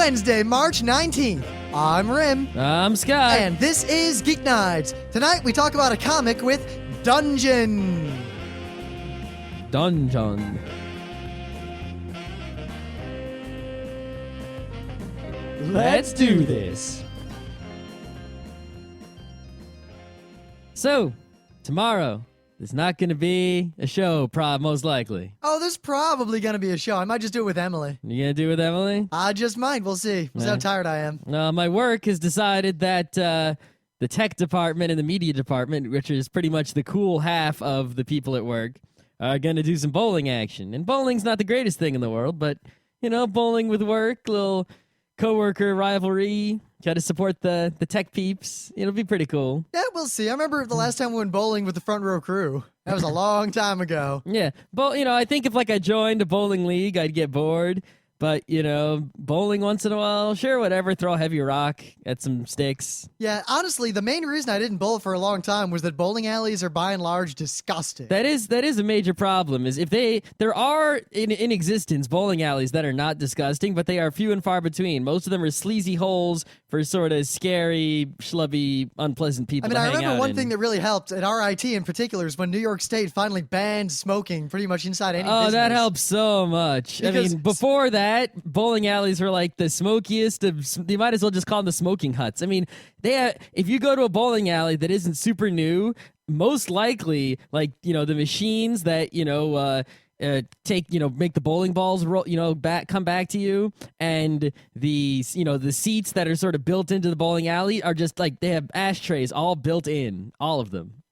Wednesday, March 19th. I'm Rim. I'm Scott. And this is Geeknights. Tonight we talk about a comic with Dungeon. Let's do this. So, tomorrow, there's not going to be a show, most likely. Oh, there's probably going to be a show. I might just do it with Emily. You going to do it with Emily? I just might. We'll see. We'll see how tired I am. My work has decided that the tech department and the media department, which is pretty much the cool half of the people at work, are going to do some bowling action. And bowling's not the greatest thing in the world, but, you know, bowling with work, little coworker rivalry, try to support the tech peeps. It'll be pretty cool. Yeah, we'll see. I remember the last time we went bowling with the front row crew. That was a long time ago. Yeah, but I think if I joined a bowling league, I'd get bored. But, bowling once in a while, sure, whatever, throw a heavy rock at some sticks. Yeah, honestly, the main reason I didn't bowl for a long time was that bowling alleys are by and large disgusting. That is a major problem, is there are in existence bowling alleys that are not disgusting, but they are few and far between. Most of them are sleazy holes for sort of scary, schlubby, unpleasant people to hang out in. I remember one thing that really helped at RIT in particular is when New York State finally banned smoking pretty much inside any business. Oh, that helps so much. Because before that, bowling alleys were like the smokiest of. You might as well just call them the smoking huts. If you go to a bowling alley that isn't super new, most likely, the machines that make the bowling balls roll, come back to you, and the seats that are sort of built into the bowling alley are just they have ashtrays all built in, all of them.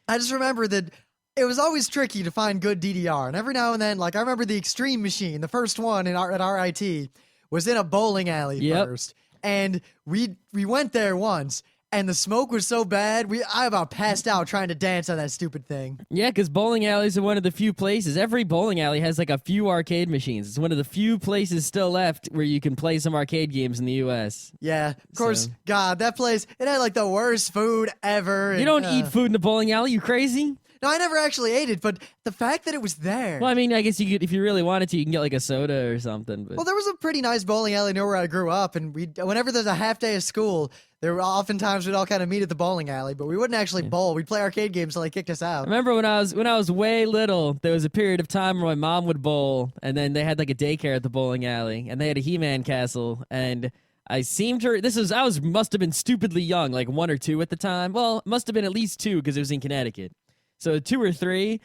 I just remember that it was always tricky to find good DDR, and every now and then, I remember the Extreme machine, the first one at RIT, was in a bowling alley first, and we went there once, and the smoke was so bad, I about passed out trying to dance on that stupid thing. Yeah, because bowling alleys are one of the few places. Every bowling alley has a few arcade machines. It's one of the few places still left where you can play some arcade games in the U.S. Yeah, of course. God, that place, it had the worst food ever. You don't eat food in a bowling alley. You crazy? No, I never actually ate it, but the fact that it was there. Well, I guess you could, if you really wanted to, you can get a soda or something. But. Well, there was a pretty nice bowling alley near where I grew up, and whenever there's a half day of school, there were oftentimes we'd all kind of meet at the bowling alley, but we wouldn't actually bowl. We'd play arcade games till they kicked us out. I remember when I was way little, there was a period of time where my mom would bowl, and then they had a daycare at the bowling alley, and they had a He-Man castle, and I must have been stupidly young, 1 or 2 at the time. Well, it must have been at least 2 because it was in Connecticut. So 2 or 3,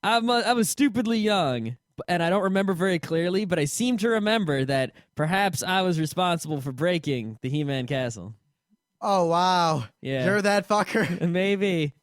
I was stupidly young, and I don't remember very clearly, but I seem to remember that perhaps I was responsible for breaking the He-Man castle. Oh, wow. Yeah. You're that fucker. Maybe.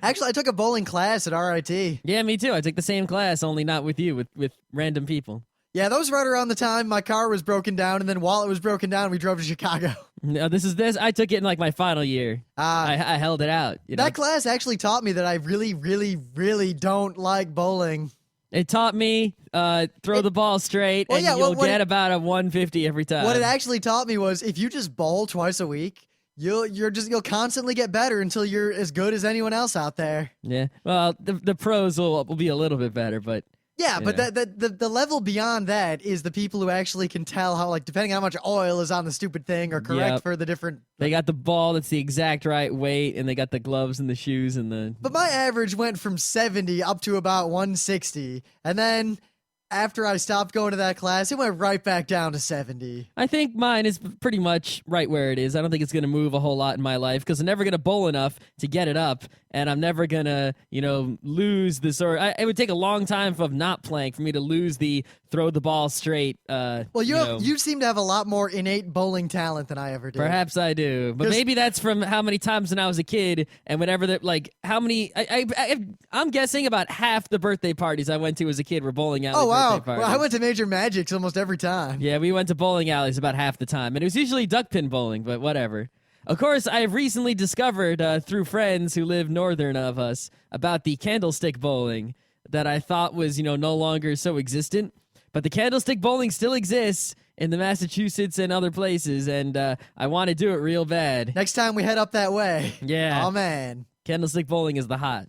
Actually, I took a bowling class at RIT. Yeah, me too. I took the same class, only not with you, with random people. Yeah, that was right around the time my car was broken down, and then while it was broken down, we drove to Chicago. No, this. I took it in my final year. I held it out. That class actually taught me that I really, really, really don't like bowling. It taught me throw the ball straight, and you'll get about a 150 every time. What it actually taught me was if you just bowl twice a week, you'll constantly get better until you're as good as anyone else out there. Yeah. Well, the pros will be a little bit better, but. Yeah, but the level beyond that is the people who actually can tell how, depending on how much oil is on the stupid thing or correct for the different... They got the ball that's the exact right weight, and they got the gloves and the shoes and the... But my average went from 70 up to about 160, and then after I stopped going to that class, it went right back down to 70. I think mine is pretty much right where it is. I don't think it's going to move a whole lot in my life because I'm never going to bowl enough to get it up, and I'm never going to, lose the sort. It would take a long time of not playing for me to lose the throw the ball straight. Well, you seem to have a lot more innate bowling talent than I ever did. Perhaps I do, but maybe that's from how many times when I was a kid and whenever how many. I'm guessing about half the birthday parties I went to as a kid were bowling alley. Oh wow! Birthday parties. Well, I went to Major Magic's almost every time. Yeah, we went to bowling alleys about half the time, and it was usually duck pin bowling, but whatever. Of course, I have recently discovered through friends who live northern of us about the candlestick bowling that I thought was, no longer so existent. But the candlestick bowling still exists in the Massachusetts and other places, and I want to do it real bad. Next time we head up that way. Yeah. Oh, man. Candlestick bowling is the hot.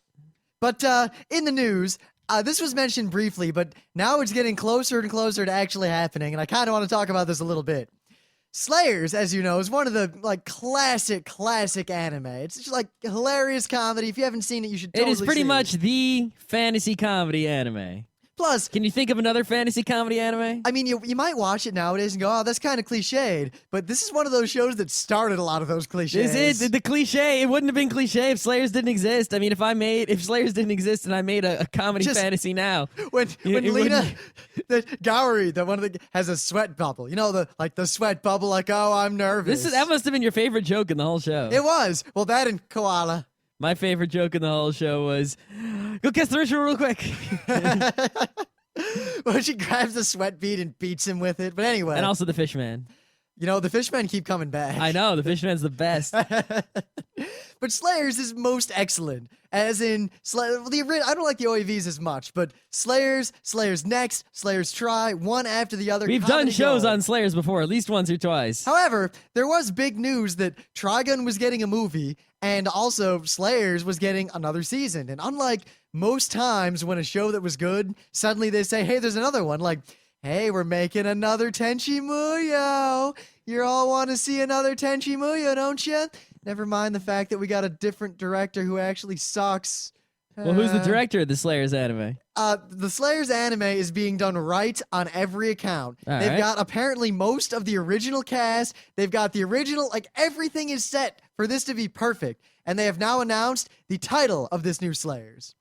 But in the news, this was mentioned briefly, but now it's getting closer and closer to actually happening, and I kind of want to talk about this a little bit. Slayers, as you know, is one of the like classic anime. It's just like hilarious comedy. If you haven't seen it, you should totally It is pretty see much the fantasy comedy anime. Plus, can you think of another fantasy comedy anime? I mean, you might watch it nowadays and go, oh, that's kind of cliched. But this is one of those shows that started a lot of those cliches. Is it the cliche? It wouldn't have been cliche if Slayers didn't exist. I mean, if Slayers didn't exist and I made a comedy fantasy now. When Lena, the Gowrie, the one of the has a sweat bubble. You know, the sweat bubble, like, oh, I'm nervous. That must have been your favorite joke in the whole show. It was. Well, that and Koala. My favorite joke in the whole show was, go kiss the ritual real quick. Well, she grabs the sweat bead and beats him with it. But anyway. And also the Fishman. You know, the Fishmen keep coming back. I know, the Fishman's the best. But Slayers is most excellent. As in, I don't like the OAVs as much, but Slayers Next, Slayers Try, one after the other. We've done shows on Slayers before, at least once or twice. However, there was big news that Trigun was getting a movie, and also Slayers was getting another season. And unlike most times when a show that was good, suddenly they say, hey, there's another one. Like, hey, we're making another Tenchi Muyo. You all want to see another Tenchi Muyo, don't you? Never mind the fact that we got a different director who actually sucks. Well, who's the director of the Slayers anime? The Slayers anime is being done right on every account. They've got apparently most of the original cast. They've got the original, like everything is set for this to be perfect. And they have now announced the title of this new Slayers.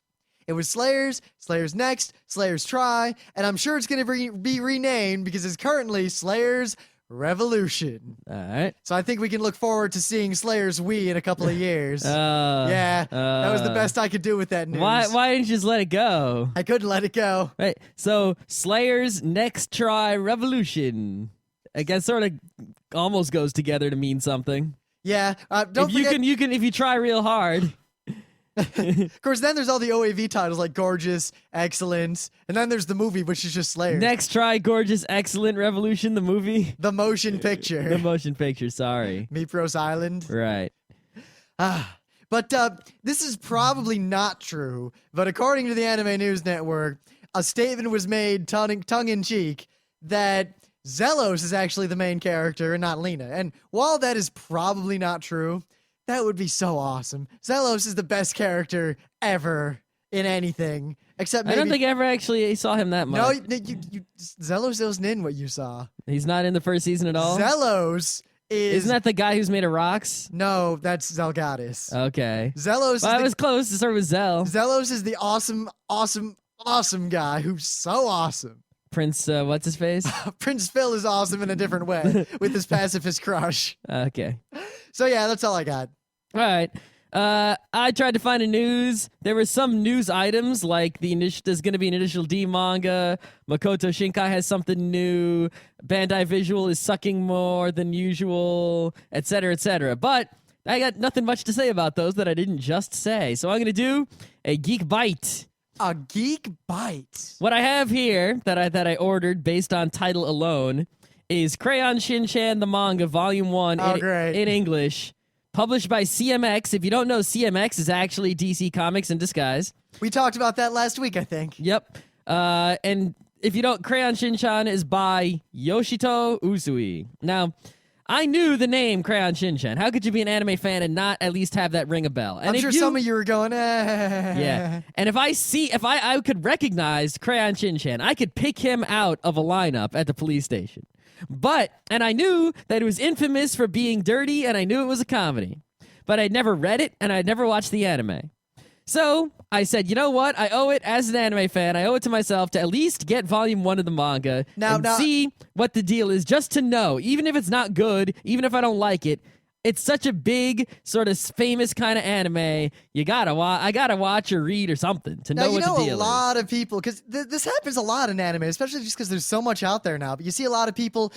It was Slayers, Slayers Next, Slayers Try, and I'm sure it's going to be renamed because it's currently Slayers Revolution. All right. So I think we can look forward to seeing Slayers Wii in a couple of years. That was the best I could do with that news. Why didn't you just let it go? I couldn't let it go. Right. So Slayers Next Try Revolution. I guess sort of almost goes together to mean something. Yeah. Don't forget, you can if you try real hard. Of course, then there's all the OAV titles like Gorgeous, Excellent, and then there's the movie, which is just Slayers. Next Try Gorgeous Excellent Revolution, the movie. The motion picture. The motion picture, sorry. Meepros Island. Right. But this is probably not true, but according to the Anime News Network, a statement was made tongue-in-cheek that Zelos is actually the main character and not Lena. And while that is probably not true, that would be so awesome. Zelos is the best character ever in anything, except maybe... I don't think I ever actually saw him that much. No, Zelos isn't in what you saw. He's not in the first season at all? Zelos is... Isn't that the guy who's made of rocks? No, that's Zelgadis. Okay. Zelos I was close to start with Zell. Zelos is the awesome guy who's so awesome. Prince, what's his face? Prince Phil is awesome in a different way with his pacifist crush. Okay. So yeah, that's all I got. All right. I tried to find a news. There were some news items like there's going to be an Initial D manga. Makoto Shinkai has something new. Bandai Visual is sucking more than usual, etc., etc. But I got nothing much to say about those that I didn't just say. So I'm going to do a Geek Bite. A Geek Bite. What I have here that I ordered based on title alone is Crayon Shin-chan, the manga, Volume 1 in English, published by CMX. If you don't know, CMX is actually DC Comics in disguise. We talked about that last week, I think. Yep. And if you don't, Crayon Shin-chan is by Yoshito Usui. Now, I knew the name Crayon Shin-chan. How could you be an anime fan and not at least have that ring a bell? And I'm sure some of you were going, Yeah. And if I could recognize Crayon Shin-chan, I could pick him out of a lineup at the police station. And I knew that it was infamous for being dirty, and I knew it was a comedy. But I'd never read it, and I'd never watched the anime. So I said, you know what? I owe it, as an anime fan, I owe it to myself to at least get Volume 1 of the manga and see what the deal is, just to know. Even if it's not good, even if I don't like it, it's such a big, sort of famous kind of anime. I gotta watch or read or something to know what the deal is. A lot of people, because this happens a lot in anime, especially just because there's so much out there now. But you see a lot of people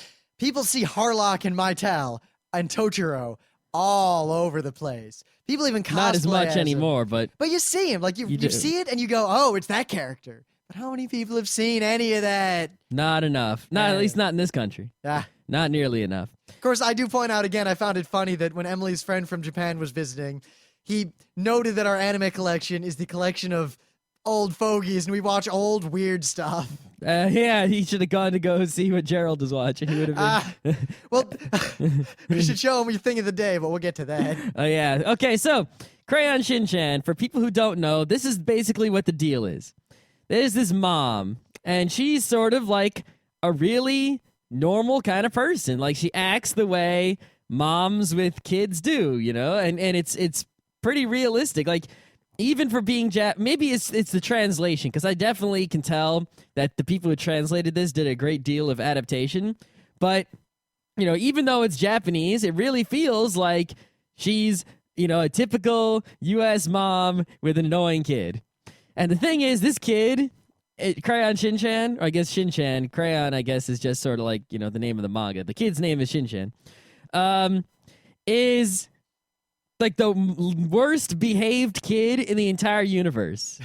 see Harlock and Mytel and Totoro all over the place. People even cosplay not as much anymore, but you see him, like you see it and you go, oh, it's that character. But how many people have seen any of that? Not enough. At least not in this country. Not nearly enough. Of course, I do point out again, I found it funny that when Emily's friend from Japan was visiting, he noted that our anime collection is the collection of old fogies and we watch old weird stuff. Yeah, he should have gone to go see what Gerald was watching. He would have been. Well, we should show him your thing of the day, but we'll get to that. Oh, yeah. Okay, so Crayon Shin-chan, for people who don't know, this is basically what the deal is. There's this mom, and she's sort of like a really normal kind of person. Like, she acts the way moms with kids do, you know? And it's pretty realistic. Like, even for being maybe it's the translation, because I definitely can tell that the people who translated this did a great deal of adaptation. But, you know, even though it's Japanese, it really feels like she's, you know, a typical U.S. mom with an annoying kid. And the thing is, this kid, Crayon Shin-chan, or I guess Shin-chan, Crayon, I guess, is just sort of like, you know, the name of the manga. The kid's name is Shin-chan, is like the worst behaved kid in the entire universe.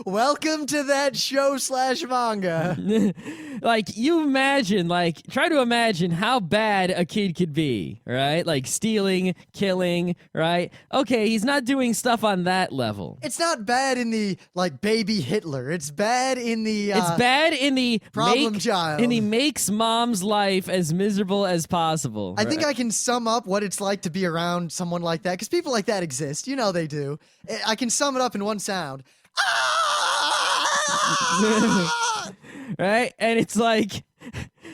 Welcome to that show / manga. Like, you imagine, like, try to imagine how bad a kid could be, right? Like, stealing, killing, right? Okay, he's not doing stuff on that level. It's not bad in the, like, baby Hitler. It's bad in the, it's bad in the problem child. And he makes mom's life as miserable as possible. I think I can sum up what it's like to be around someone like that, because people like that exist. You know they do. I can sum it up in one sound. Right? And it's like,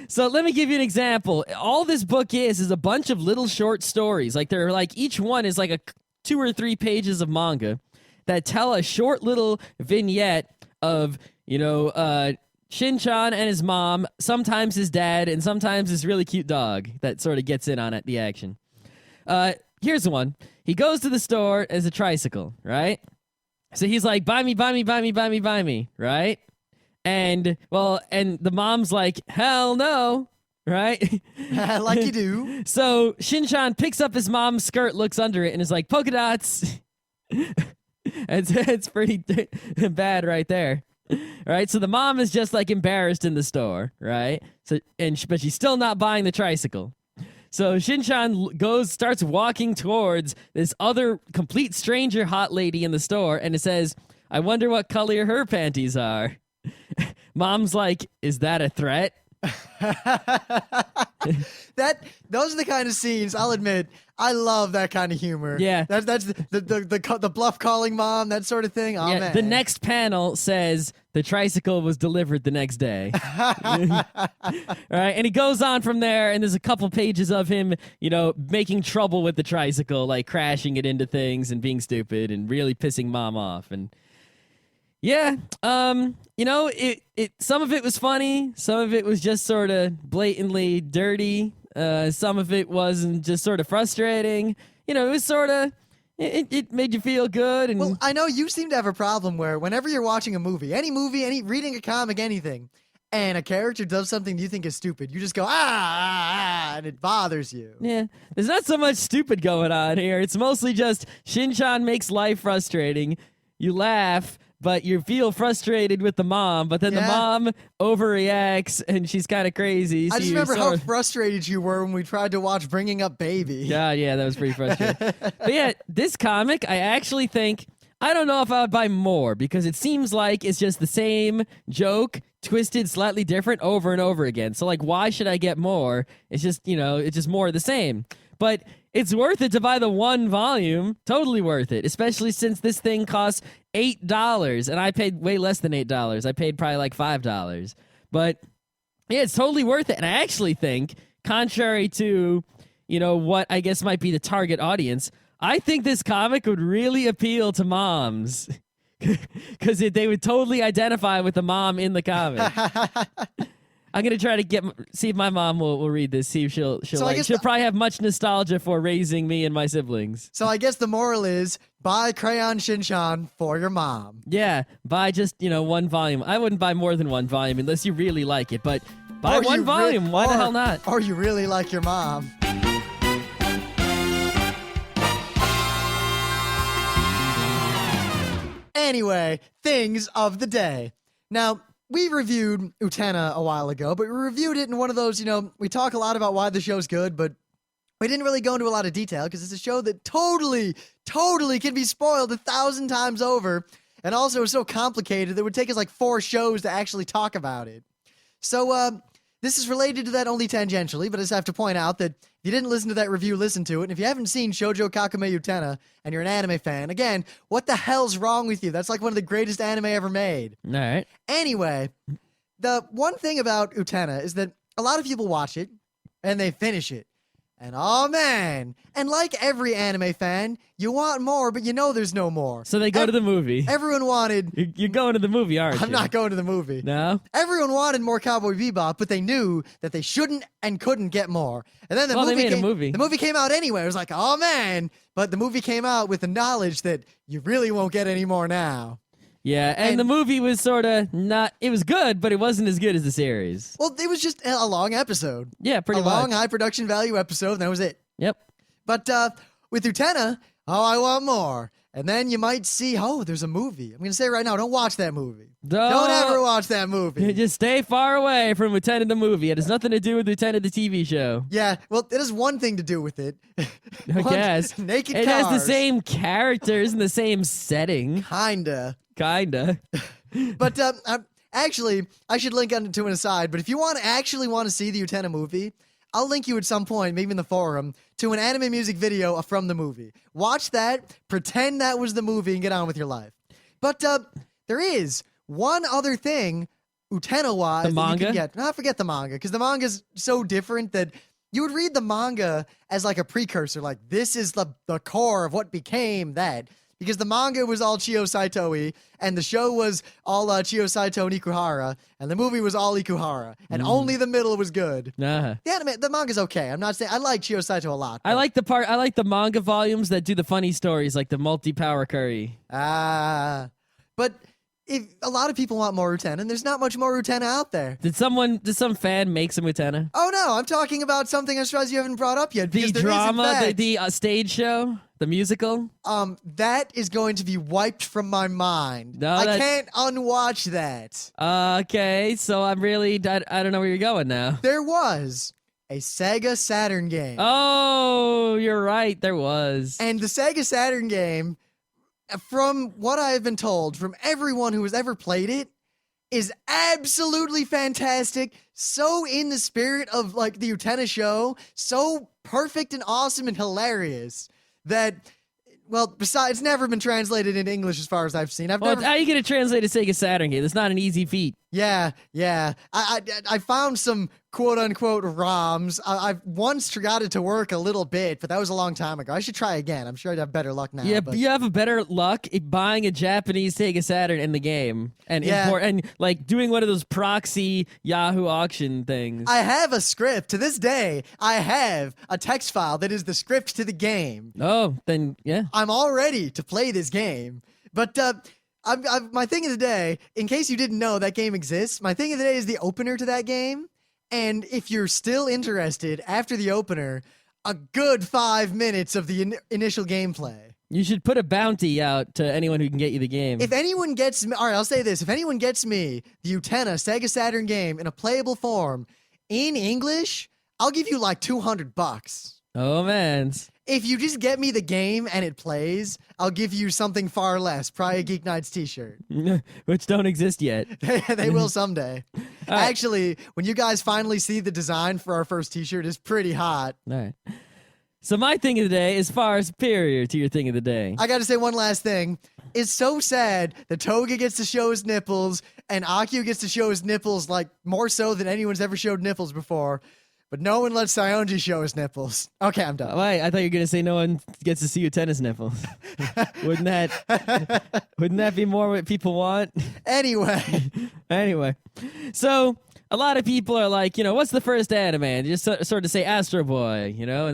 so let me give you an example. All this book is a bunch of little short stories. Like, they're like, each one is like 2 or 3 pages of manga that tell a short little vignette of, you know, Shin-chan and his mom, sometimes his dad, and sometimes this really cute dog that sort of gets in on it, the action. Here's the one. He goes to the store as a tricycle, right? So he's like, buy me, buy me, buy me, buy me, buy me, right? And, well, and the mom's like, hell no, right? Like you do. So Shin-chan picks up his mom's skirt, looks under it, and is like, polka dots. It's pretty bad right there. Right? So the mom is just like embarrassed in the store, right? So but she's still not buying the tricycle. So Shin-chan starts walking towards this other complete stranger hot lady in the store, and it says, I wonder what color her panties are. Mom's like, is that a threat? Those are the kind of scenes, I'll admit, I love that kind of humor. Yeah. That's the bluff calling mom, that sort of thing. Oh, yeah, man. the next panel says the tricycle was delivered the next day. Right? And he goes on from there, and there's a couple pages of him, you know, making trouble with the tricycle, like crashing it into things and being stupid and really pissing mom off. And yeah, you know, it some of it was funny, some of it was just sort of blatantly dirty, some of it wasn't, just sort of frustrating. You know, it was sort of, it made you feel good. And well, I know you seem to have a problem where whenever you're watching a movie, any reading a comic, anything, and a character does something you think is stupid, you just go, and it bothers you. Yeah, there's not so much stupid going on here. It's mostly just Shin-chan makes life frustrating. You laugh, but you feel frustrated with the mom, but then the mom overreacts, and she's kind of crazy. I just remember how frustrated you were when we tried to watch Bringing Up Baby. Yeah, that was pretty frustrating. But yeah, this comic, I actually think, I don't know if I would buy more, because it seems like it's just the same joke, twisted slightly different over and over again. So, like, why should I get more? It's just, you know, it's just more of the same. But it's worth it to buy the 1 volume. Totally worth it, especially since this thing costs $8, and I paid way less than $8. I paid probably like $5. But yeah, it's totally worth it. And I actually think, contrary to, you know, what I guess might be the target audience, I think this comic would really appeal to moms, because they would totally identify with the mom in the comic. I'm gonna try to see if my mom will read this. See if she'll probably have much nostalgia for raising me and my siblings. So I guess the moral is buy Crayon Shin-chan for your mom. Yeah, buy just 1 volume. I wouldn't buy more than 1 volume unless you really like it. But buy 1 volume. Why the hell not? Or you really like your mom. Anyway, things of the day. Now, we reviewed Utena a while ago, but we reviewed it in one of those, we talk a lot about why the show's good, but we didn't really go into a lot of detail because it's a show that totally can be spoiled 1,000 times over. And also, it was so complicated that it would take us like 4 shows to actually talk about it. So, this is related to that only tangentially, but I just have to point out that if you didn't listen to that review, listen to it. And if you haven't seen Shoujo Kakume Utena and you're an anime fan, again, what the hell's wrong with you? That's like one of the greatest anime ever made. All right. Anyway, the one thing about Utena is that a lot of people watch it and they finish it. And oh man, and like every anime fan, you want more, but you know there's no more. So they go to the movie. Everyone wanted... You're going to the movie, aren't you? I'm not going to the movie. No? Everyone wanted more Cowboy Bebop, but they knew that they shouldn't and couldn't get more. And then they made a movie. The movie came out anyway. It was like, oh man. But the movie came out with the knowledge that you really won't get any more now. Yeah, and the movie was sort of not... It was good, but it wasn't as good as the series. Well, it was just a long episode. Yeah, pretty much. A long, high production value episode, and that was it. Yep. But with Utena, oh, I want more. And then you might see, oh, there's a movie. I'm going to say right now, don't watch that movie. Don't ever watch that movie. Just stay far away from Lieutenant the movie. It has nothing to do with Lieutenant the TV show. Yeah, well, it has one thing to do with it. I guess. Naked It cars. has the same characters and the same setting. Kinda. But actually, I should link on to an aside, but if you actually want to see the Utena movie, I'll link you at some point, maybe in the forum, to an anime music video from the movie. Watch that, pretend that was the movie, and get on with your life. But there is one other thing, Utena-wise, the manga? that you can get. No, forget the manga, because the manga's so different that you would read the manga as like a precursor, like this is the core of what became that. Because the manga was all Chiyo Saito-y, and the show was all Chiyo Saito and Ikuhara, and the movie was all Ikuhara, and only the middle was good. The manga's okay. I'm not saying I like Chiyo Saito a lot. I like the manga volumes that do the funny stories, like the multi-power curry. But if a lot of people want more Utena, and there's not much more Utena out there. Did some fan make some Utena? Oh no, I'm talking about something I'm surprised you haven't brought up yet. The drama, the stage show, the musical. That is going to be wiped from my mind. No, I can't unwatch that. Okay, so I don't know where you're going now. There was a Sega Saturn game. Oh, you're right, there was. And the Sega Saturn game, from what I have been told from everyone who has ever played it, is absolutely fantastic. So in the spirit of like the Utena show, so perfect and awesome and hilarious that, well, besides, it's never been translated into English as far as I've seen. How are you going to translate a Sega Saturn game? It's not an easy feat. Yeah. I found some quote-unquote ROMs. I've once got it to work a little bit, but that was a long time ago. I should try again. I'm sure I'd have better luck now. Yeah, but you have a better luck buying a Japanese Sega Saturn in the game and import and like doing one of those proxy Yahoo auction things. I have a script. To this day, I have a text file that is the script to the game. Oh, then yeah. I'm all ready to play this game. But my thing of the day, in case you didn't know that game exists, my thing of the day is the opener to that game. And if you're still interested after the opener, a good 5 minutes of the initial gameplay. You should put a bounty out to anyone who can get you the game. If anyone gets me, all right, I'll say this. If anyone gets me the Utena Sega Saturn game in a playable form in English, I'll give you like $200. Oh, man. If you just get me the game and it plays, I'll give you something far less, probably a Geeknights t-shirt. Which don't exist yet. They will someday. Right. Actually, when you guys finally see the design for our first t-shirt, it's pretty hot. All right. So my thing of the day is far superior to your thing of the day. I got to say one last thing. It's so sad that Toga gets to show his nipples and Akio gets to show his nipples like more so than anyone's ever showed nipples before. But no one lets Saionji show his nipples. Okay, I'm done. Wait, I thought you were gonna say no one gets to see Utena's nipples. Wouldn't that be more what people want? Anyway. So a lot of people are like, what's the first anime? And just sort of say Astro Boy, and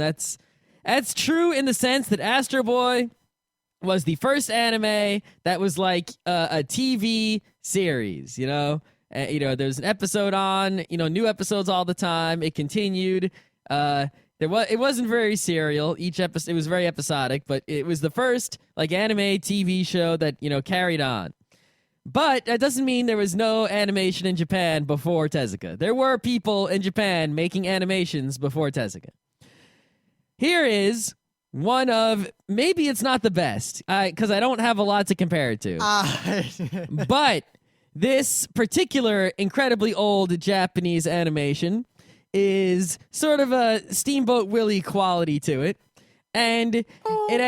that's true in the sense that Astro Boy was the first anime that was like a TV series, there's an episode on, new episodes all the time. It continued. It wasn't very serial. Each episode, it was very episodic, but it was the first like anime TV show that, carried on. But that doesn't mean there was no animation in Japan before Tezuka. There were people in Japan making animations before Tezuka. Here is one of, maybe it's not the best, because I don't have a lot to compare it to. But this particular incredibly old Japanese animation is sort of a Steamboat Willie quality to it. And it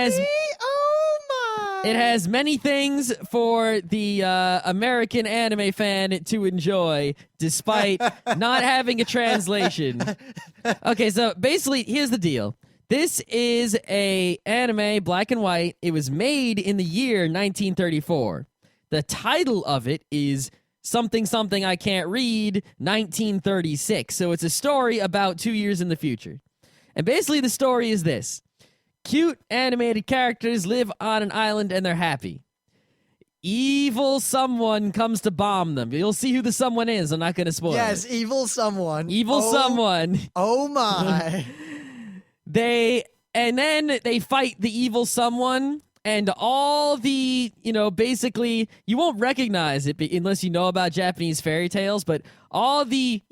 has many things for the American anime fan to enjoy, despite not having a translation. Okay, so basically, here's the deal. This is a anime, black and white. It was made in the year 1934. The title of it is Something Something I Can't Read, 1936. So it's a story about 2 years in the future. And basically the story is this. Cute animated characters live on an island and they're happy. Evil someone comes to bomb them. You'll see who the someone is. I'm not going to spoil it. Yes, evil someone. Evil someone. Oh my. And then they fight the evil someone, and all the, basically, you won't recognize it unless you know about Japanese fairy tales, but all the,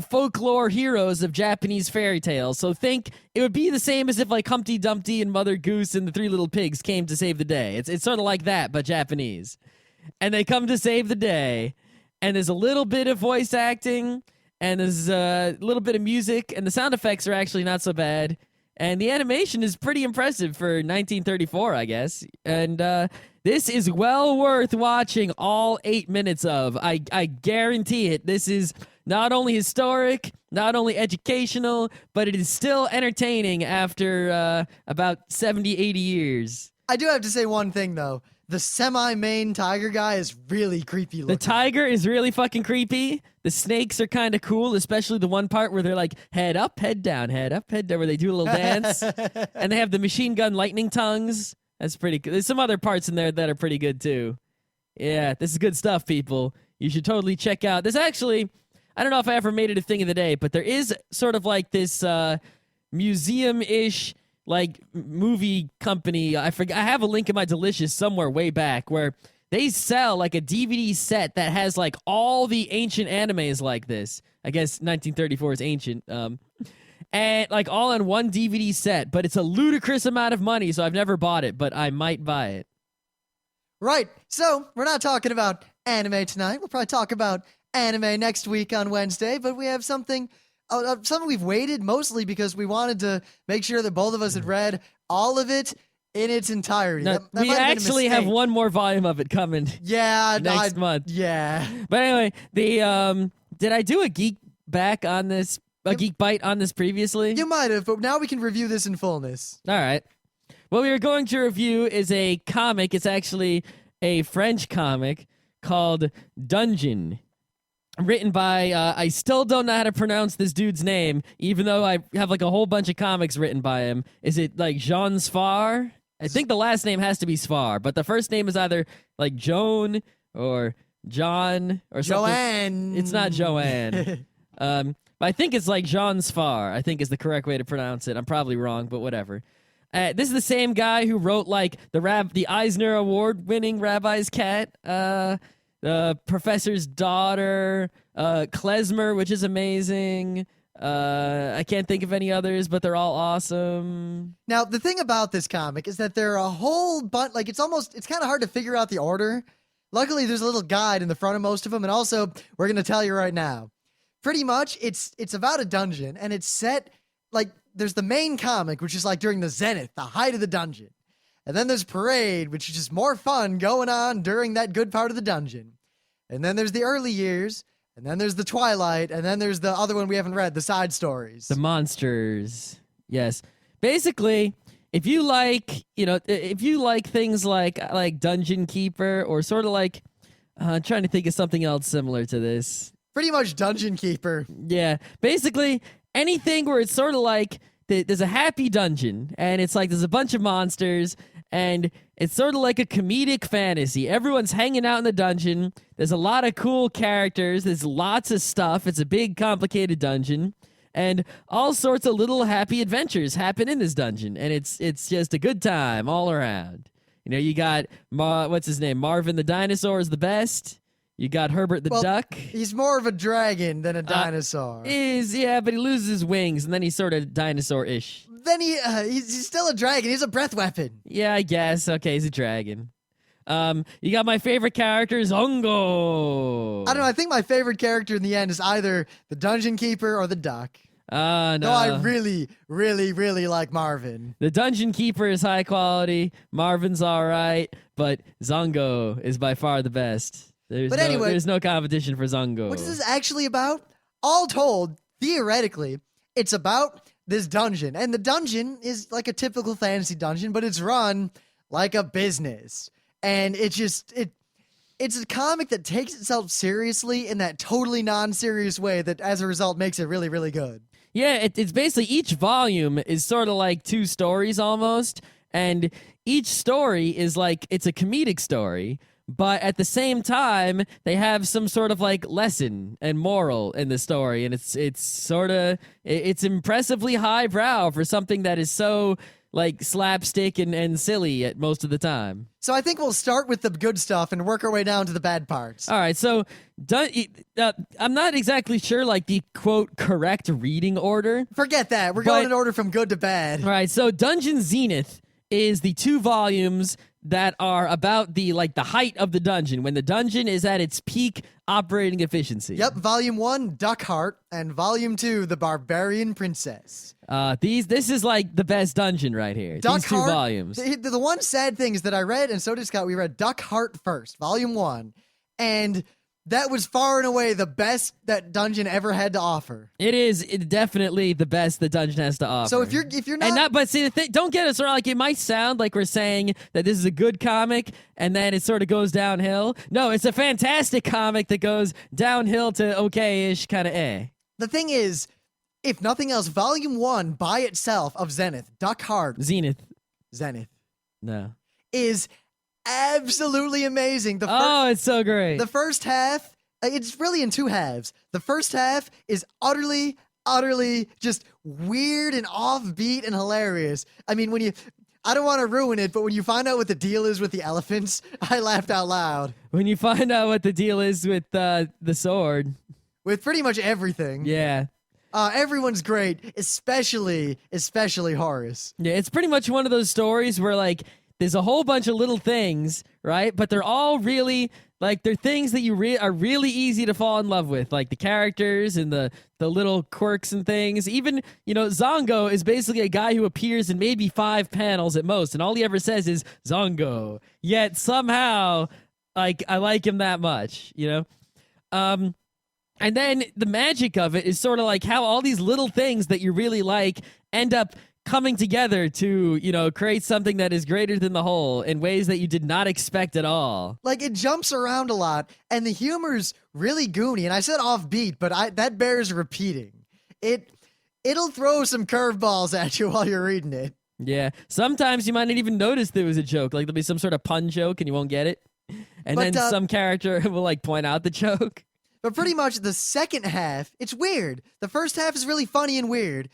folklore heroes of Japanese fairy tales. So think it would be the same as if like Humpty Dumpty and Mother Goose and the Three Little Pigs came to save the day. It's sort of like that, but Japanese. And they come to save the day, and there's a little bit of voice acting, and there's a little bit of music, and the sound effects are actually not so bad. And the animation is pretty impressive for 1934, I guess. And this is well worth watching all 8 minutes of. I guarantee it. This is not only historic, not only educational, but it is still entertaining after about 70, 80 years. I do have to say one thing, though. The semi-main tiger guy is really creepy looking. The tiger is really fucking creepy. The snakes are kind of cool, especially the one part where they're like head up, head down, head up, head down, where they do a little dance. And they have the machine gun lightning tongues. That's pretty good. There's some other parts in there that are pretty good too. Yeah, this is good stuff, people. You should totally check out. There's actually, I don't know if I ever made it a thing of the day, but there is sort of like this museum-ish like movie company. I forget. I have a link in my Delicious somewhere way back where they sell like a DVD set that has like all the ancient animes like this. I guess 1934 is ancient. And like all in one DVD set, but it's a ludicrous amount of money, so I've never bought it, but I might buy it. Right. So we're not talking about anime tonight. We'll probably talk about anime next week on Wednesday, but we have something we've waited mostly because we wanted to make sure that both of us had read all of it in its entirety. No, that we actually have one more volume of it coming. Yeah, next month. Yeah. But anyway, did I do a geek back on this? A geek bite on this previously? You might have, but now we can review this in fullness. All right. What we are going to review is a comic. It's actually a French comic called Dungeon. Written by, I still don't know how to pronounce this dude's name, even though I have like a whole bunch of comics written by him. Is it like Jean Sfar? I think the last name has to be Sfar, but the first name is either like Joan or John or something. Joanne. It's not Joanne. But I think it's like Jean Sfar, I think is the correct way to pronounce it. I'm probably wrong, but whatever. This is the same guy who wrote like the Eisner Award winning Rabbi's Cat, the Professor's Daughter, Klezmer, which is amazing. I can't think of any others, but they're all awesome. Now, the thing about this comic is that there are a whole bunch, like it's kind of hard to figure out the order. Luckily, there's a little guide in the front of most of them, and also, we're going to tell you right now. Pretty much, it's about a dungeon, and it's set, like, there's the main comic, which is like during the zenith, the height of the dungeon. And then there's Parade, which is just more fun going on during that good part of the dungeon. And then there's the early years, and then there's the Twilight, and then there's the other one we haven't read, the side stories. The monsters. Yes. Basically, if you like, things like Dungeon Keeper or sort of like, trying to think of something else similar to this. Pretty much Dungeon Keeper. Yeah. Basically, anything where it's sort of like there's a happy dungeon, and it's like there's a bunch of monsters, and it's sort of like a comedic fantasy. Everyone's hanging out in the dungeon. There's a lot of cool characters. There's lots of stuff. It's a big, complicated dungeon. And all sorts of little happy adventures happen in this dungeon. And it's just a good time all around. You got, what's his name? Marvin the dinosaur is the best. You got Herbert the duck. He's more of a dragon than a dinosaur. But he loses his wings, and then he's sort of dinosaur-ish. then he's still a dragon. He's a breath weapon. Yeah, I guess. Okay, he's a dragon. You got my favorite character, Zongo. I don't know. I think my favorite character in the end is either the dungeon keeper or the duck. No. No, I really, really, really like Marvin. The dungeon keeper is high quality. Marvin's all right, but Zongo is by far the best. There's no competition for Zongo. What is this actually about? All told, theoretically, it's about this dungeon. And the dungeon is like a typical fantasy dungeon, but it's run like a business. And it's a comic that takes itself seriously in that totally non-serious way that, as a result, makes it really, really good. Yeah, it's basically each volume is sort of like two stories almost, and each story is like it's a comedic story, but at the same time they have some sort of like lesson and moral in the story, and it's impressively highbrow for something that is so like slapstick and silly at most of the time. So I think we'll start with the good stuff and work our way down to the bad parts. All right, so I'm not exactly sure like the quote correct reading order. Forget that. We're going in order from good to bad. All right, so Dungeon Zenith is the 2 volumes that are about the height of the dungeon, when the dungeon is at its peak operating efficiency. Yep, Volume 1, Duck Heart, and Volume 2, The Barbarian Princess. This is like the best dungeon right here. Duck These 2 Heart, volumes. The one sad thing is that I read, and so did Scott, we read Duck Heart first, Volume 1, and that was far and away the best that dungeon ever had to offer. It's definitely the best the dungeon has to offer. So if you're not, but see, don't get us wrong. Like, it might sound like we're saying that this is a good comic, and then it sort of goes downhill. No, it's a fantastic comic that goes downhill to okay-ish, kind of The thing is, if nothing else, Volume 1 by itself of Zenith, Duck Heart, Zenith, no, is absolutely amazing. It's so great. The first half, it's really in 2 halves. The first half is utterly just weird and offbeat and hilarious. I mean, I don't want to ruin it, but when you find out what the deal is with the elephants, I laughed out loud. When you find out what the deal is with the sword. With pretty much everything. Yeah. Everyone's great, especially Horace. Yeah, it's pretty much one of those stories where, like, there's a whole bunch of little things, right? But they're all really, like, they're things that you are really easy to fall in love with, like the characters and the little quirks and things. Even, Zongo is basically a guy who appears in maybe 5 panels at most, and all he ever says is Zongo. Yet somehow, like, I like him that much, And then the magic of it is sort of like how all these little things that you really like end up coming together to, create something that is greater than the whole in ways that you did not expect at all. Like, it jumps around a lot, and the humor's really goony, and I said offbeat, but that bears repeating. It'll throw some curveballs at you while you're reading it. Yeah, sometimes you might not even notice there was a joke. Like, there'll be some sort of pun joke, and you won't get it. And then some character will, like, point out the joke. But pretty much the second half, it's weird. The first half is really funny and weird.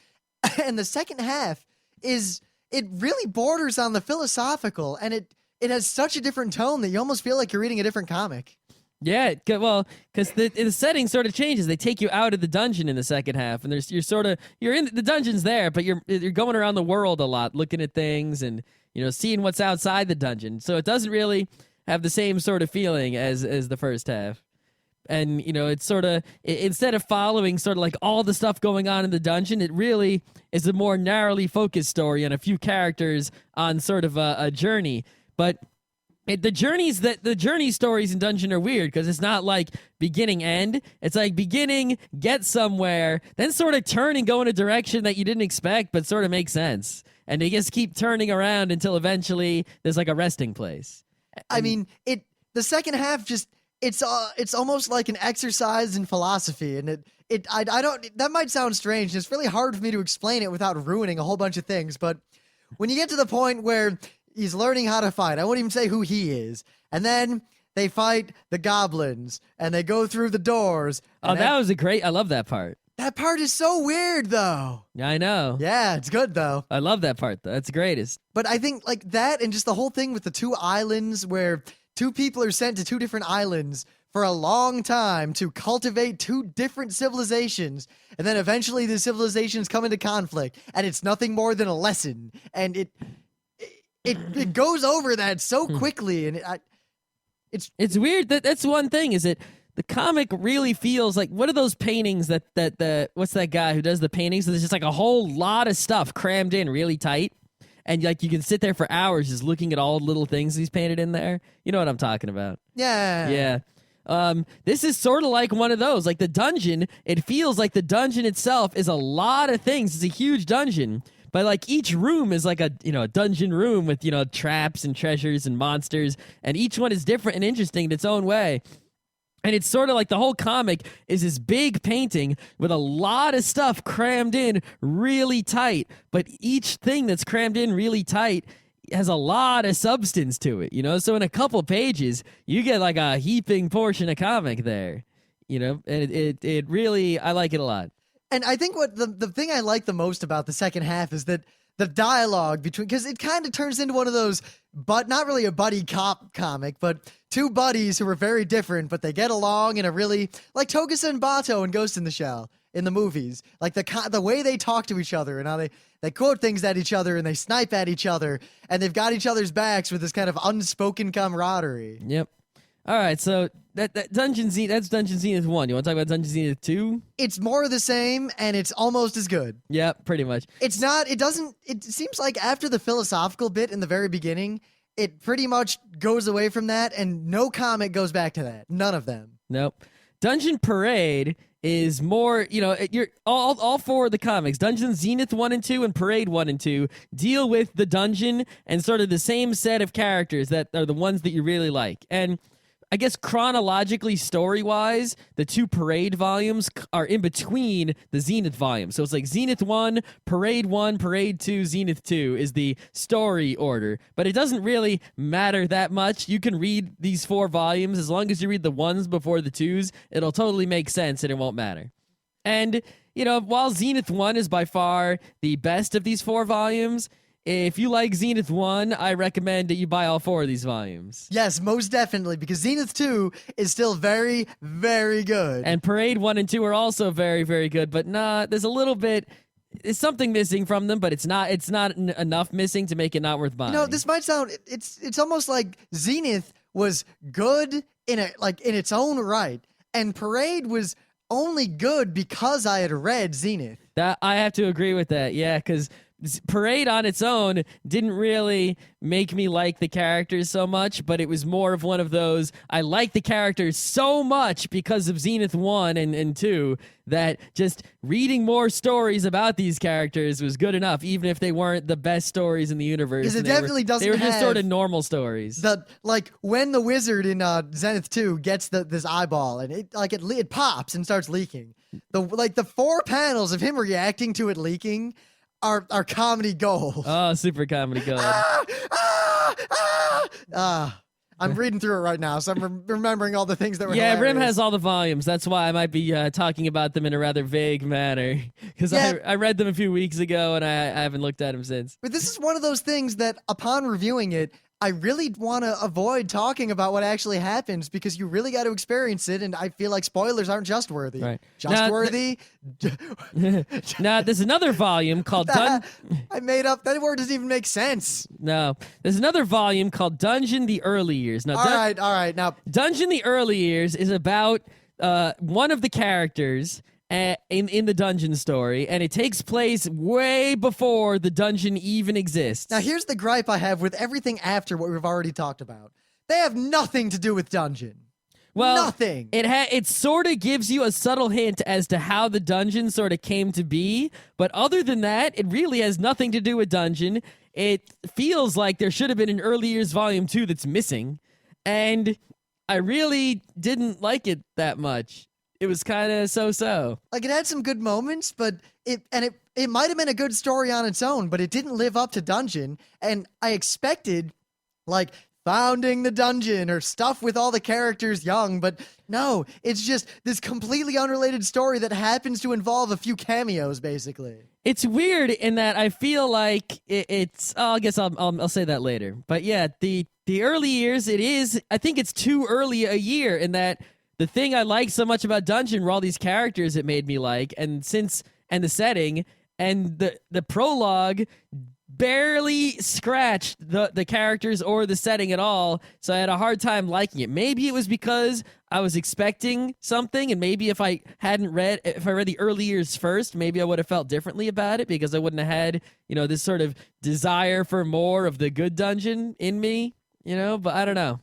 And the second half it really borders on the philosophical, and it has such a different tone that you almost feel like you're reading a different comic. Yeah, well, because the setting sort of changes. They take you out of the dungeon in the second half, and you're in the dungeon's there, but you're going around the world a lot, looking at things and seeing what's outside the dungeon. So it doesn't really have the same sort of feeling as the first half. And, it's sort of, instead of following sort of like all the stuff going on in the dungeon, it really is a more narrowly focused story on a few characters on sort of a journey. But the journey stories in Dungeon are weird because it's not like beginning end. It's like beginning, get somewhere, then sort of turn and go in a direction that you didn't expect, but sort of makes sense. And they just keep turning around until eventually there's like a resting place. I mean, the second half just... It's almost like an exercise in philosophy, and I don't, that might sound strange. It's really hard for me to explain it without ruining a whole bunch of things, but when you get to the point where he's learning how to fight, I won't even say who he is, and then they fight the goblins, and they go through the doors. That was I love that part. That part is so weird, though. Yeah, I know. Yeah, it's good, though. I love that part, though. That's the greatest. But I think, like, that and just the whole thing with the 2 islands where 2 people are sent to 2 different islands for a long time to cultivate two different civilizations, and then eventually the civilizations come into conflict, and it's nothing more than a lesson, and it goes over that so quickly, and it's weird. That's one thing, is it the comic really feels like, what are those paintings that the what's that guy who does the paintings? There's just like a whole lot of stuff crammed in really tight, and like you can sit there for hours just looking at all the little things he's painted in there. You know what I'm talking about? Yeah. This is sort of like one of those. Like the dungeon, it feels like the dungeon itself is a lot of things. It's a huge dungeon. But like each room is like a dungeon room with traps and treasures and monsters, and each one is different and interesting in its own way. And it's sort of like the whole comic is this big painting with a lot of stuff crammed in really tight, but each thing that's crammed in really tight has a lot of substance to it, So in a couple pages, you get like a heaping portion of comic there, and it really, I like it a lot. And I think what the thing I like the most about the second half is that the dialogue between, because it kind of turns into one of those, but not really a buddy cop comic, but two buddies who are very different, but they get along in a really, like Togusa and Bato and Ghost in the Shell in the movies, like the way they talk to each other and how they quote things at each other and they snipe at each other, and they've got each other's backs with this kind of unspoken camaraderie. Yep. All right, so that's Dungeon Zenith 1. You want to talk about Dungeon Zenith 2? It's more of the same, and it's almost as good. Yeah, pretty much. It seems like after the philosophical bit in the very beginning, it pretty much goes away from that, and no comic goes back to that. None of them. Nope. Dungeon Parade is more, you're all four of the comics, Dungeon Zenith 1 and 2 and Parade 1 and 2, deal with the dungeon and sort of the same set of characters that are the ones that you really like. And I guess chronologically, story-wise, the two Parade volumes are in between the Zenith volumes. So it's like Zenith 1, Parade 2, Zenith 2 is the story order. But it doesn't really matter that much. You can read these 4 volumes. As long as you read the 1s before the 2s, it'll totally make sense and it won't matter. And, while Zenith 1 is by far the best of these 4 volumes, if you like Zenith 1, I recommend that you buy all 4 of these volumes. Yes, most definitely, because Zenith 2 is still very, very good. And Parade 1 and 2 are also very, very good, but there's a little bit, there's something missing from them, but it's not enough missing to make it not worth buying. This might sound, it's almost like Zenith was good in its own right, and Parade was only good because I had read Zenith. That I have to agree with that, yeah, because Parade on its own didn't really make me like the characters so much, but it was more of one of those, I like the characters so much because of Zenith 1 and 2 that just reading more stories about these characters was good enough, even if they weren't the best stories in the universe. Because it definitely doesn't They were just sort of normal stories. When the wizard in Zenith 2 gets this eyeball and it pops and starts leaking. The 4 panels of him reacting to it leaking are comedy gold. Oh, super comedy gold. I'm reading through it right now, so I'm remembering all the things that were hilarious. Rim has all the volumes. That's why I might be talking about them in a rather vague manner, because I read them a few weeks ago, and I haven't looked at them since. But this is one of those things that, upon reviewing it, I really want to avoid talking about what actually happens, because you really got to experience it, and I feel like spoilers aren't just worthy. Right. Worthy? Now, there's another volume called I made up. That word doesn't even make sense. No. There's another volume called Dungeon the Early Years. Now, all right. Now, Dungeon the Early Years is about one of the characters in the dungeon story, and it takes place way before the dungeon even exists. Now, here's the gripe I have with everything after what we've already talked about. They have nothing to do with dungeon. Well, nothing. It sort of gives you a subtle hint as to how the dungeon sort of came to be, but other than that, it really has nothing to do with dungeon. It feels like there should have been an Early Years Volume 2 that's missing, and I really didn't like it that much. It was kind of so-so. Like, it had some good moments, but it might have been a good story on its own, but it didn't live up to dungeon, and I expected, founding the dungeon or stuff with all the characters young, but no, it's just this completely unrelated story that happens to involve a few cameos, basically. It's weird in that I feel like it's. Oh, I guess I'll say that later. But yeah, the early years, it is. I think it's too early a year in that the thing I like so much about Dungeon were all these characters it made me like, and the setting, and the prologue barely scratched the characters or the setting at all, so I had a hard time liking it. Maybe it was because I was expecting something, and maybe if I read the early years first, maybe I would have felt differently about it, because I wouldn't have had, this sort of desire for more of the good Dungeon in me, but I don't know.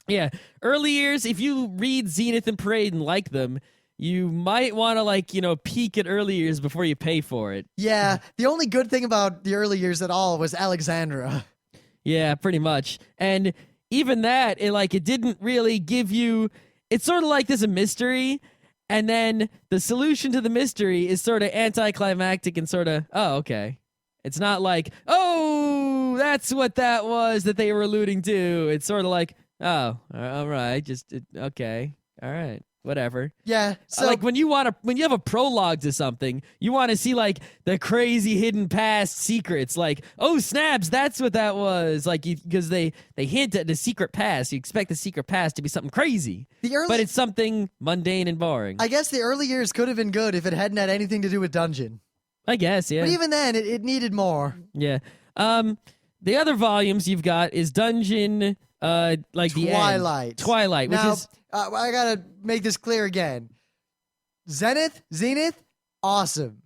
Yeah, early years, if you read Zenith and Parade and like them, you might want to, peek at early years before you pay for it. Yeah, the only good thing about the early years at all was Alexandra. Yeah, pretty much. And even that, it didn't really give you... It's sort of like there's a mystery, and then the solution to the mystery is sort of anticlimactic and sort of, oh, okay. It's not like, oh, that's what that was that they were alluding to. It's sort of like, oh, all right, okay, all right. Whatever. Yeah. So when you have a prologue to something, you want to see the crazy hidden past secrets. Oh snaps, that's what that was. Because they hint at the secret past. You expect the secret past to be something crazy, but it's something mundane and boring. I guess the early years could have been good if it hadn't had anything to do with Dungeon. I guess, yeah. But even then, it needed more. Yeah. The other volumes you've got is Dungeon. Twilight. Twilight, which is... I gotta make this clear again. Zenith, awesome.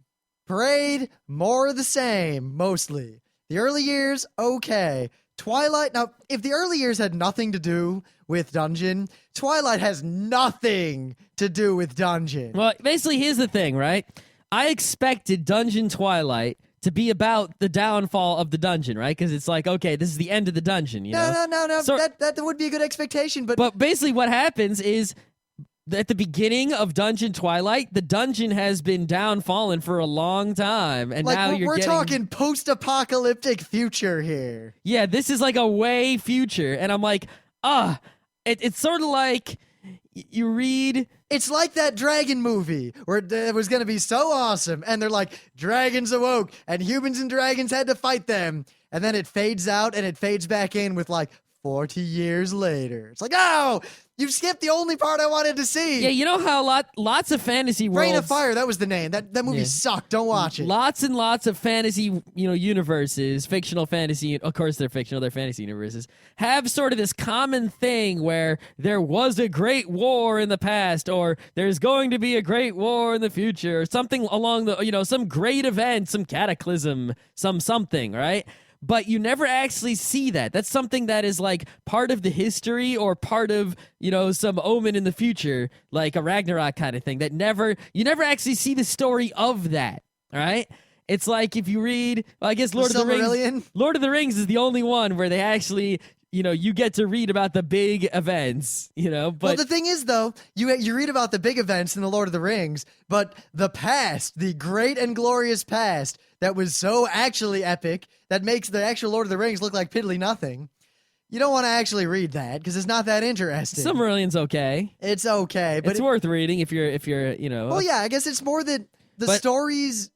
Parade, more of the same, mostly. The early years, okay. Twilight, now, if the early years had nothing to do with Dungeon, Twilight has nothing to do with Dungeon. Well, basically, here's the thing, right? I expected Dungeon Twilight to be about the downfall of the dungeon, right? Because it's okay, this is the end of the dungeon, No. That would be a good expectation, but basically what happens is at the beginning of Dungeon Twilight, the dungeon has been downfallen for a long time, and now we're talking post-apocalyptic future here. Yeah, this is a way future, and I'm it's sort of like you read... It's like that dragon movie where it was going to be so awesome, and they're like, dragons awoke, and humans and dragons had to fight them, and then it fades out, and it fades back in with 40 years later. It's oh, you skipped the only part I wanted to see. Yeah, you know how lots of fantasy worlds... Reign of Fire, that was the name. That movie sucked. Don't watch it. Lots and lots of fantasy, universes, fictional fantasy, of course they're fictional, they're fantasy universes, have sort of this common thing where there was a great war in the past, or there's going to be a great war in the future, or something along the, some great event, some cataclysm, something, right? But you never actually see that. That's something that is part of the history or part of, some omen in the future, like a Ragnarok kind of thing. That you never actually see the story of that, all right? It's if you read, I guess Lord of the Rings is the only one where they actually, you get to read about the big events, but... Well, the thing is, though, you read about the big events in the Lord of the Rings, but the past, the great and glorious past, that was so actually epic, that makes the actual Lord of the Rings look like piddly nothing. You don't want to actually read that, because it's not that interesting. Silmarillion's okay. It's okay, but... It's worth reading if you're, Well, yeah, I guess it's more that the stories,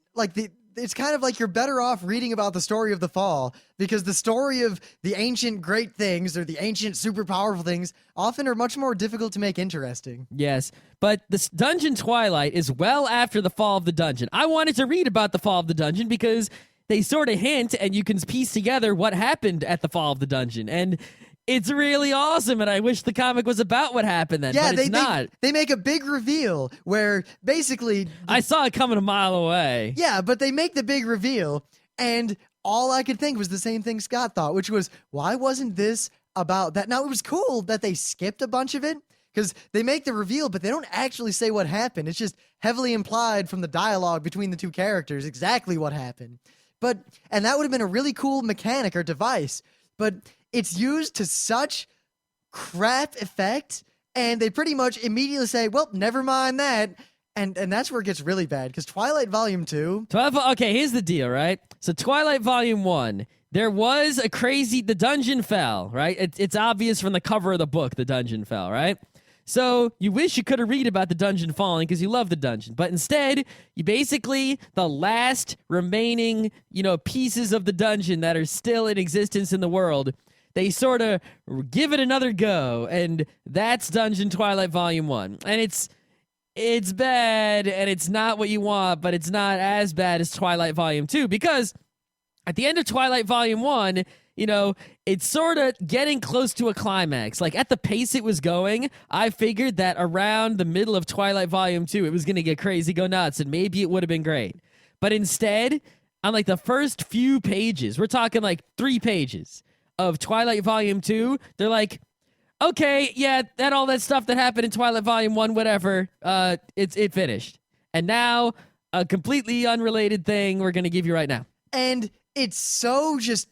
it's kind of like you're better off reading about the story of the fall, because the story of the ancient great things or the ancient super powerful things often are much more difficult to make interesting. Yes, but the Dungeon Twilight is well after the fall of the dungeon. I wanted to read about the fall of the dungeon because they sort of hint and you can piece together what happened at the fall of the dungeon. And it's really awesome, and I wish the comic was about what happened then, but it's not. They make a big reveal where basically... I saw it coming a mile away. Yeah, but they make the big reveal, and all I could think was the same thing Scott thought, which was, why wasn't this about that? Now, it was cool that they skipped a bunch of it, because they make the reveal, but they don't actually say what happened. It's just heavily implied from the dialogue between the two characters exactly what happened. And that would have been a really cool mechanic or device, but... It's used to such crap effect, and they pretty much immediately say, well, never mind that. And that's where it gets really bad, because Twilight Volume 2... Okay, here's the deal, right? So Twilight Volume 1, there was the dungeon fell, right? It's obvious from the cover of the book, the dungeon fell, right? So you wish you could have read about the dungeon falling because you love the dungeon. But instead, you basically, the last remaining, pieces of the dungeon that are still in existence in the world... they sort of give it another go, and that's Dungeon Twilight Volume 1. And it's bad, and it's not what you want, but it's not as bad as Twilight Volume 2, because at the end of Twilight Volume 1, you know, it's sort of getting close to a climax. Like, at the pace it was going, I figured that around the middle of Twilight Volume 2, it was going to get crazy, go nuts, and maybe it would have been great. But instead, on like the first few pages, we're talking like 3 pages of Twilight Volume 2, they're like, okay, yeah, all that stuff that happened in Twilight Volume 1, whatever, it finished. And now, a completely unrelated thing we're going to give you right now. And it's so just...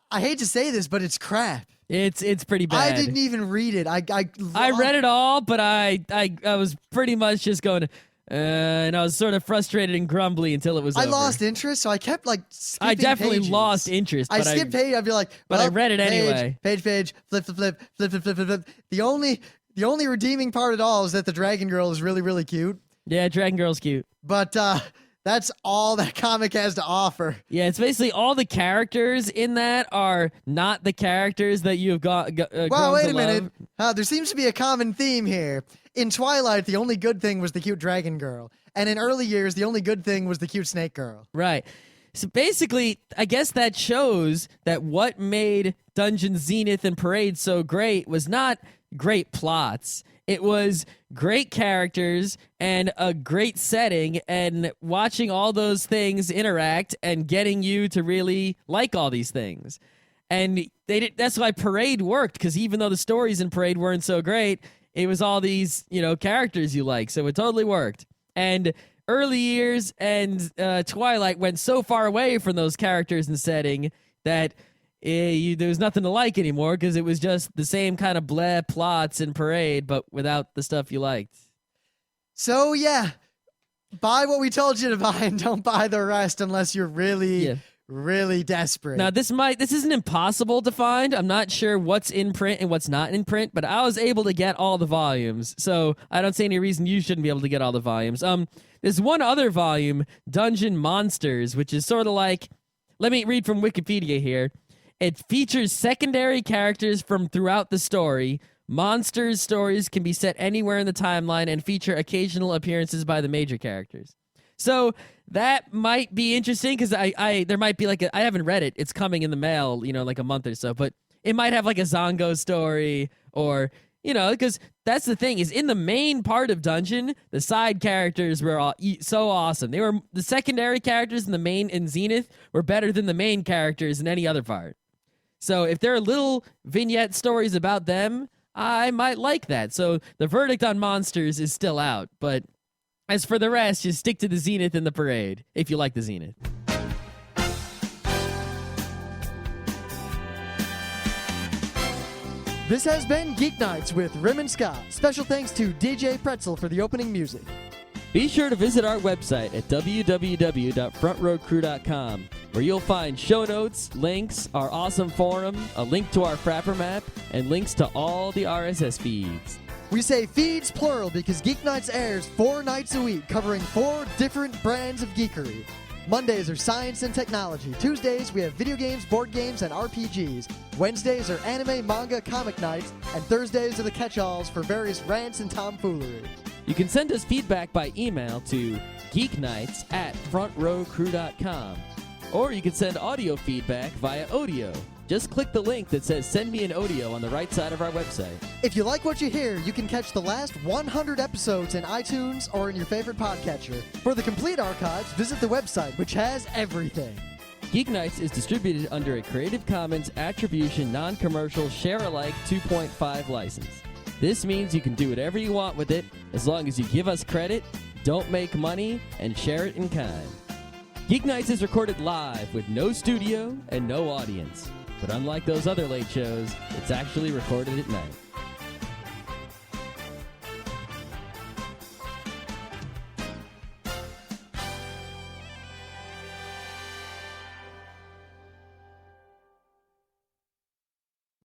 I hate to say this, but it's crap. It's pretty bad. I didn't even read it. I read it all, but I was pretty much just going, and I was sort of frustrated and grumbly until it was over. I lost interest, so I kept like skipping I definitely pages. Lost interest. I skipped page. I'd be like, but I read it anyway. Page, flip. The only redeeming part at all is that the Dragon Girl is really, really cute. Yeah, Dragon Girl's cute. But that's all that comic has to offer. Yeah, it's basically all the characters in that are not the characters that you have got. Well, wait a minute. There seems to be a common theme here. In Twilight, the only good thing was the cute Dragon Girl. And in early years, the only good thing was the cute Snake Girl. Right. So basically, I guess that shows that what made Dungeon Zenith and Parade so great was not great plots. It was great characters and a great setting, and watching all those things interact and getting you to really like all these things. And that's why Parade worked, because even though the stories in Parade weren't so great, it was all these, characters you like, so it totally worked. And early years and Twilight went so far away from those characters and setting that there was nothing to like anymore, because it was just the same kind of bleh plots in Parade, but without the stuff you liked. So, yeah, buy what we told you to buy and don't buy the rest unless you're really, really desperate. Now, this isn't impossible to find. I'm not sure what's in print and what's not in print, but I was able to get all the volumes, so I don't see any reason you shouldn't be able to get all the volumes. There's one other volume, Dungeon Monsters, which is sort of like, let me read from Wikipedia here. It features secondary characters from throughout the story. Monsters stories can be set anywhere in the timeline and feature occasional appearances by the major characters. So that might be interesting, because there might be like I haven't read it. It's coming in the mail, like a month or so. But it might have like a Zongo story, or because that's the thing, is in the main part of Dungeon, the side characters were all so awesome. They were the secondary characters in the main in Zenith were better than the main characters in any other part. So if there are little vignette stories about them, I might like that. So the verdict on Monsters is still out. But as for the rest, just stick to the Zenith and the Parade, if you like the Zenith. This has been Geeknights with Rim and Scott. Special thanks to DJ Pretzel for the opening music. Be sure to visit our website at www.frontrowcrew.com, where you'll find show notes, links, our awesome forum, a link to our Frapper map, and links to all the RSS feeds. We say feeds plural because Geeknights airs 4 nights a week, covering 4 different brands of geekery. Mondays are science and technology. Tuesdays, we have video games, board games, and RPGs. Wednesdays are anime, manga, comic nights. And Thursdays are the catch-alls for various rants and tomfoolery. You can send us feedback by email to geeknights@frontrowcrew.com. Or you can send audio feedback via Odeo. Just click the link that says Send Me an Odeo on the right side of our website. If you like what you hear, you can catch the last 100 episodes in iTunes or in your favorite podcatcher. For the complete archives, visit the website, which has everything. Geeknights is distributed under a Creative Commons Attribution Non-Commercial Share-alike 2.5 license. This means you can do whatever you want with it, as long as you give us credit, don't make money, and share it in kind. Geeknights is recorded live with no studio and no audience. But unlike those other late shows, it's actually recorded at night.